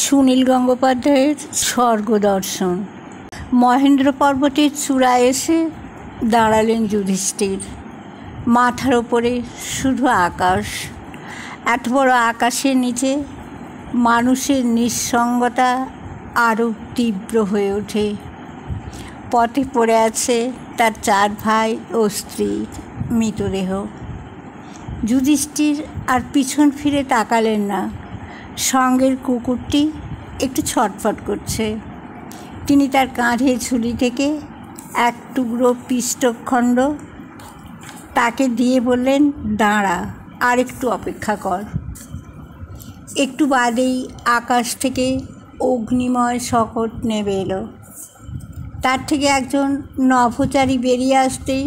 সুনীল গঙ্গোপাধ্যায়ের স্বর্গদর্শন। মহেন্দ্র পর্বতের চূড়ায় এসে দাঁড়ালেন যুধিষ্ঠির। মাথার ওপরে শুধু আকাশ। এত বড় আকাশের নিচে মানুষের নিঃসঙ্গতা আরও তীব্র হয়ে ওঠে। পথে পড়ে আছে তার 4 ভাই ও স্ত্রীর মৃতদেহ। যুধিষ্ঠির আর পিছন ফিরে তাকালেন না। সঙ্গের কুকুরটি একটু ছটফট করছে। তিনি তার কাঁধে ঝুলি থেকে এক টুকরো পিষ্টখণ্ড তাকে দিয়ে বললেন, দাঁড়া, আর একটু অপেক্ষা কর। একটু বাদেই আকাশ থেকে অগ্নিময় শকট নেমে এলো। তার থেকে একজন নভোচারী বেরিয়ে আসতেই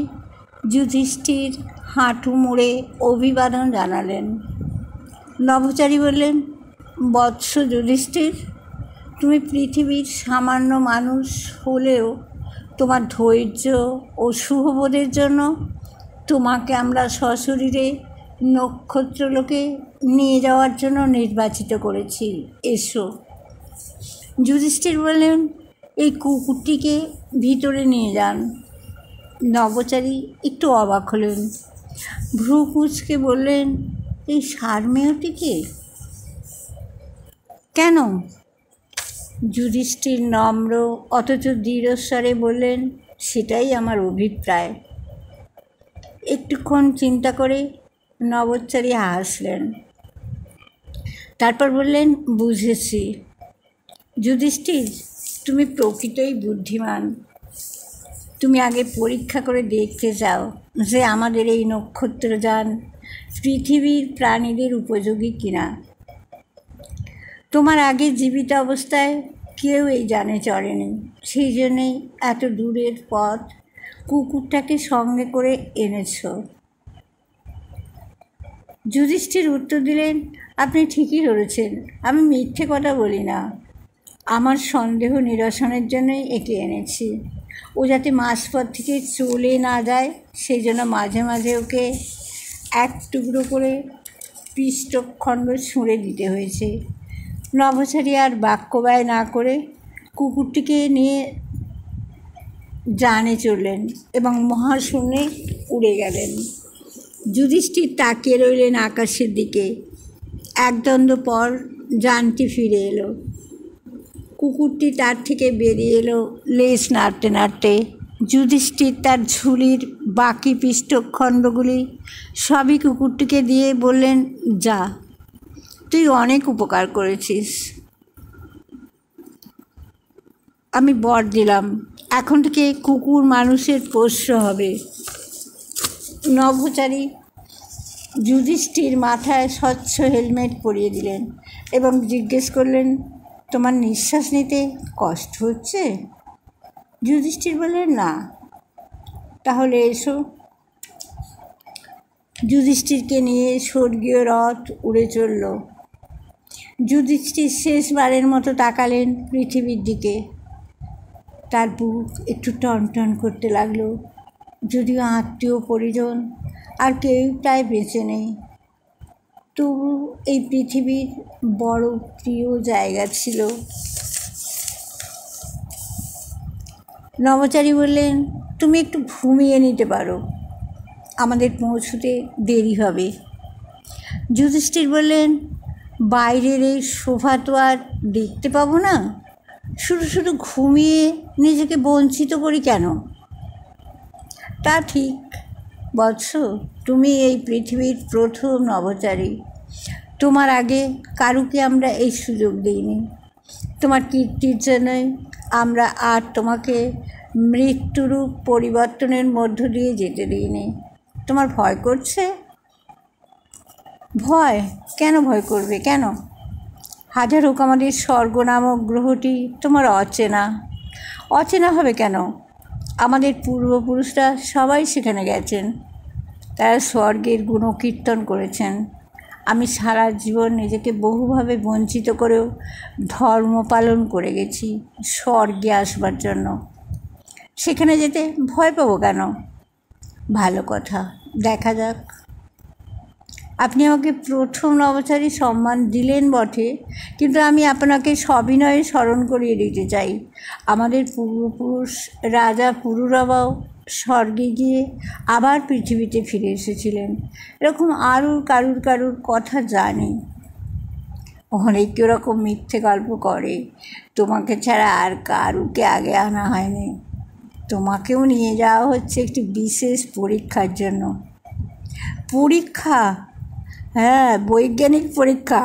যুধিষ্ঠির হাঁটু মুড়ে অভিবাদন জানালেন। নভোচারী বললেন, বৎস যুধিষ্ঠির, তুমি পৃথিবীর সামান্য মানুষ হলেও তোমার ধৈর্য ও শুভবোধের জন্য তোমাকে আমরা সশরীরে নক্ষত্রলোকে নিয়ে যাওয়ার জন্য নির্বাচিত করেছি। এসো। যুধিষ্ঠির বললেন, এই কুকুরটিকে ভিতরে নিয়ে যান। নভোচারী একটু অবাক হলেন। ভ্রু কুঁচকে বললেন, এই সারমেয়টিকে কেন? যুধিষ্ঠির নম্র অথচ দৃঢ়স্বরে বললেন, সেটাই আমার অভিপ্রায়। একটুক্ষণ চিন্তা করে নভোচারী হাসলেন। তারপর বললেন, বুঝেছি যুধিষ্ঠির, তুমি প্রকৃতই বুদ্ধিমান। তুমি আগে পরীক্ষা করে দেখতে চাও যে আমাদের এই নক্ষত্রযান পৃথিবীর প্রাণীদের উপযোগী কিনা। তোমার আগে জীবিত অবস্থায় কেউ এই যানে চড়েনি, সেই জন্যেই এত দূরের পথ কুকুরটাকে সঙ্গে করে এনেছ। যুধিষ্ঠির উত্তর দিলেন, আপনি ঠিকই ধরেছেন, আমি মিথ্যে কথা বলি না। আমার সন্দেহ নিরসনের জন্যই একে এনেছি। ও যাতে মাঝপথ থেকে চলে না যায় সেই জন্য মাঝে মাঝে ওকে এক টুকরো করে পিষ্টখণ্ড ছুঁড়ে দিতে হয়েছে। নভোচারী আর বাক্য ব্যয় না করে কুকুরটিকে নিয়ে যানে চললেন এবং মহাশূন্যে উড়ে গেলেন। যুধিষ্ঠির তাকিয়ে রইলেন আকাশের দিকে। একদ্বন্দ্ব পর যানটি ফিরে এলো। কুকুরটি তার থেকে বেরিয়ে এলো লেজ নাড়তে নাড়তে। যুধিষ্ঠির তার ঝুলির বাকি পিষ্টখণ্ডগুলি সবই কুকুরটিকে দিয়ে বললেন, যা, তুই অনেক উপকার করেছিস। আমি বর দিলাম, এখন থেকে কুকুর মানুষের পোষ্য হবে। নভোচারী যুধিষ্ঠির মাথায় স্বচ্ছ হেলমেট পরিয়ে দিলেন এবং জিজ্ঞেস করলেন, তোমার নিঃশ্বাস নিতে কষ্ট হচ্ছে? যুধিষ্ঠির বললেন, না। তাহলে এসো। যুধিষ্ঠিরকে নিয়ে স্বর্গীয় রথ উড়ে চলল। যুধিষ্ঠির শেষবারের মতো তাকালেন পৃথিবীর দিকে। তার বুক একটু টনটন করতে লাগলো। যদিও আত্মীয় পরিজন আর কেউ প্রায় বেঁচে নেই, তবু এই পৃথিবীর বড় প্রিয় জায়গা ছিল। নভোচারী বললেন, তুমি একটু ঘুমিয়ে নিতে পারো, আমাদের পৌঁছতে দেরি হবে। যুধিষ্ঠির বললেন, বাইরের এই শোভা তো আর দেখতে পাবো না, শুধু শুধু ঘুমিয়ে নিজেকে বঞ্চিত করি কেন? তা ঠিক বৎস, তুমি এই পৃথিবীর প্রথম নভোচারী। তোমার আগে কারুকে আমরা এই সুযোগ দিইনি। তোমার কীর্তির জন্যই আমরা আর তোমাকে মৃত্যুরূপ পরিবর্তনের মধ্য দিয়ে যেতে দিইনি। তোমার ভয় করছে? ভয় কেন? ভয় করবে কেন? হাজার হোক আমাদের স্বর্গ নামক গ্রহটি তোমার অচেনা। অচেনা হবে কেন? আমাদের পূর্বপুরুষরা সবাই সেখানে গেছেন, তারা স্বর্গের গুণকীর্তন করেছেন। আমি সারা জীবন নিজেকে বহুভাবে বঞ্চিত করেও ধর্ম পালন করে গেছি স্বর্গে আসবার জন্য। সেখানে যেতে ভয় পাবো কেন? ভালো কথা, দেখা যাক। আপনি আমাকে প্রথম নভোচারী সম্মান দিলেন বটে, কিন্তু আমি আপনাকে সবিনয়ে স্মরণ করিয়ে দিতে চাই, আমাদের পূর্বপুরুষ রাজা পুরুরবাও স্বর্গে গিয়ে আবার পৃথিবীতে ফিরে এসেছিলেন। এরকম আরও কারুর কথা জানি। অনেকে ওরকম মিথ্যে গল্প করে, তোমাকে ছাড়া আর কারুকে আগে আনা হয়নি। তোমাকেও নিয়ে যাওয়া হচ্ছে একটি বিশেষ পরীক্ষার জন্য। পরীক্ষা? হ্যাঁ, বৈজ্ঞানিক পরীক্ষা।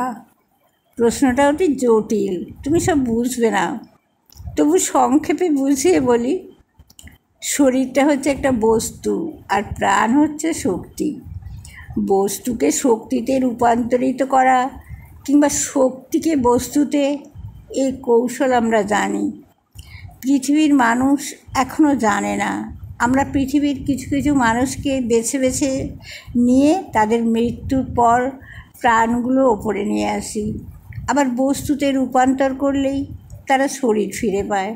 প্রশ্নটা অতি জটিল, তুমি সব বুঝবে না। তবু সংক্ষেপে বুঝিয়ে বলি, শরীরটা হচ্ছে একটা বস্তু আর প্রাণ হচ্ছে শক্তি। বস্তুকে শক্তিতে রূপান্তরিত করা কিংবা শক্তিকে বস্তুতে, এই কৌশল আমরা জানি। পৃথিবীর মানুষ এখনও জানে না। আমরা পৃথিবীর কিছু কিছু মানুষকে বেছে বেছে নিয়ে তাদের মৃত্যুর পর প্রাণগুলো ওপরে নিয়ে আসি, আবার বস্তুতে রূপান্তর করলেই তারা শরীর ফিরে পায়।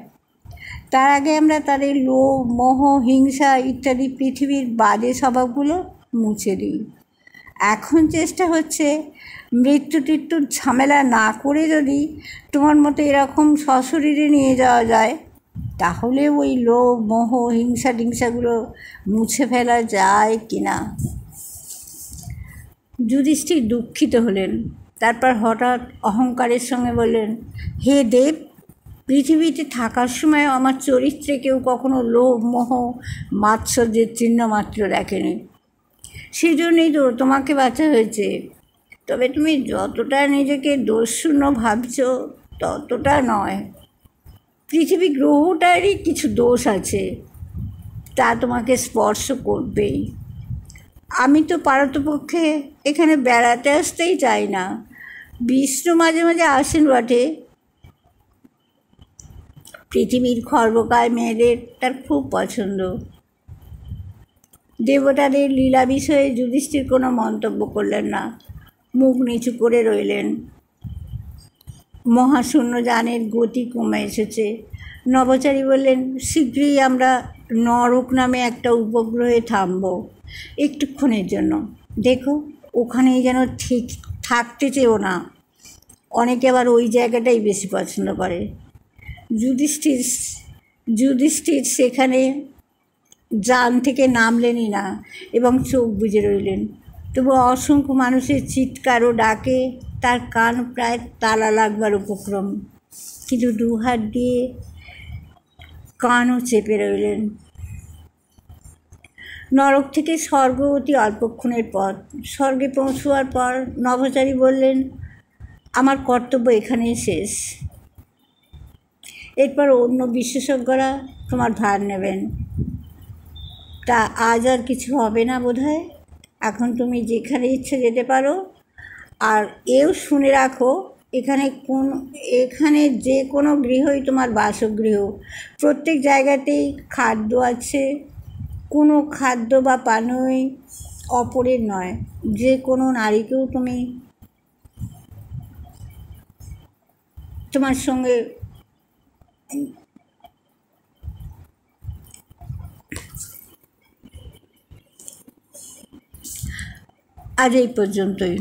তার আগে আমরা তাদের লোভ, মোহ, হিংসা ইত্যাদি পৃথিবীর বাজে স্বভাবগুলো মুছে দিই। এখন চেষ্টা হচ্ছে মৃত্যুর ঝামেলা না করে যদি তোমার মতো এরকম সশরীরে নিয়ে যাওয়া যায়, তাহলে ওই লোভ, মোহ, হিংসাগুলো মুছে ফেলা যায় কি না। যুধিষ্ঠির দুঃখিত হলেন। তারপর হঠাৎ অহংকারের সঙ্গে বললেন, হে দেব, পৃথিবীতে থাকার সময় আমার চরিত্রে কেউ কখনো লোভ, মোহ, মাৎসর্যের চিহ্ন মাত্র দেখেনি। সেই জন্যই তো তোমাকে বাঁচা হয়েছে। তবে তুমি যতটা নিজেকে দোষশূন্য ভাবছ ততটা নয়। পৃথিবী গ্রহটারই কিছু দোষ আছে, তা তোমাকে স্পর্শ করবেই। আমি তো পারতপক্ষে এখানে বেড়াতে আসতেই চাই না। বিষ্ণু মাঝে মাঝে আসেন বটে। পৃথিবীর খর্বকায় মেয়েদের তার খুব পছন্দ। দেবতাদের লীলা বিষয়ে যুধিষ্ঠির কোনো মন্তব্য করলেন না, মুখ নিচু করে রইলেন। মহাশূন্যযানের গতি কমে এসেছে। নভোচারী বললেন, শীঘ্রই আমরা নরক নামে একটা উপগ্রহে থামব একটুক্ষণের জন্য। দেখো, ওখানেই যেন ঠিক থাকতে চেও না। অনেকে আবার ওই জায়গাটাই বেশি পছন্দ করে। যুধিষ্ঠির সেখানে যান থেকে নামলেনই না এবং চোখ বুজে রইলেন। তবু অসংখ্য মানুষের চিৎকার ও ডাকে তার কান প্রায় তালা লাগবার উপক্রম, কিন্তু দুহাত দিয়ে কানও চেপে রইলেন। নরক থেকে স্বর্গ অতি অল্পক্ষণের পথ। স্বর্গে পৌঁছবার পর নভোচারী বললেন, আমার কর্তব্য এখানেই শেষ। এরপর অন্য বিশেষজ্ঞরা তোমার ভার নেবেন। তা আজ আর কিছু হবে না বোধহয়। এখন তুমি যেখানে ইচ্ছে যেতে পারো। আর এও শুনে রাখো, এখানে যে কোনো গৃহই তোমার বাসগৃহ। প্রত্যেক জায়গাতেই খাদ্য আছে। কোনো খাদ্য বা পানীয় অপরের নয়। যে কোনো নারীকেও তুমি তোমার সঙ্গে আজ এই পর্যন্তই।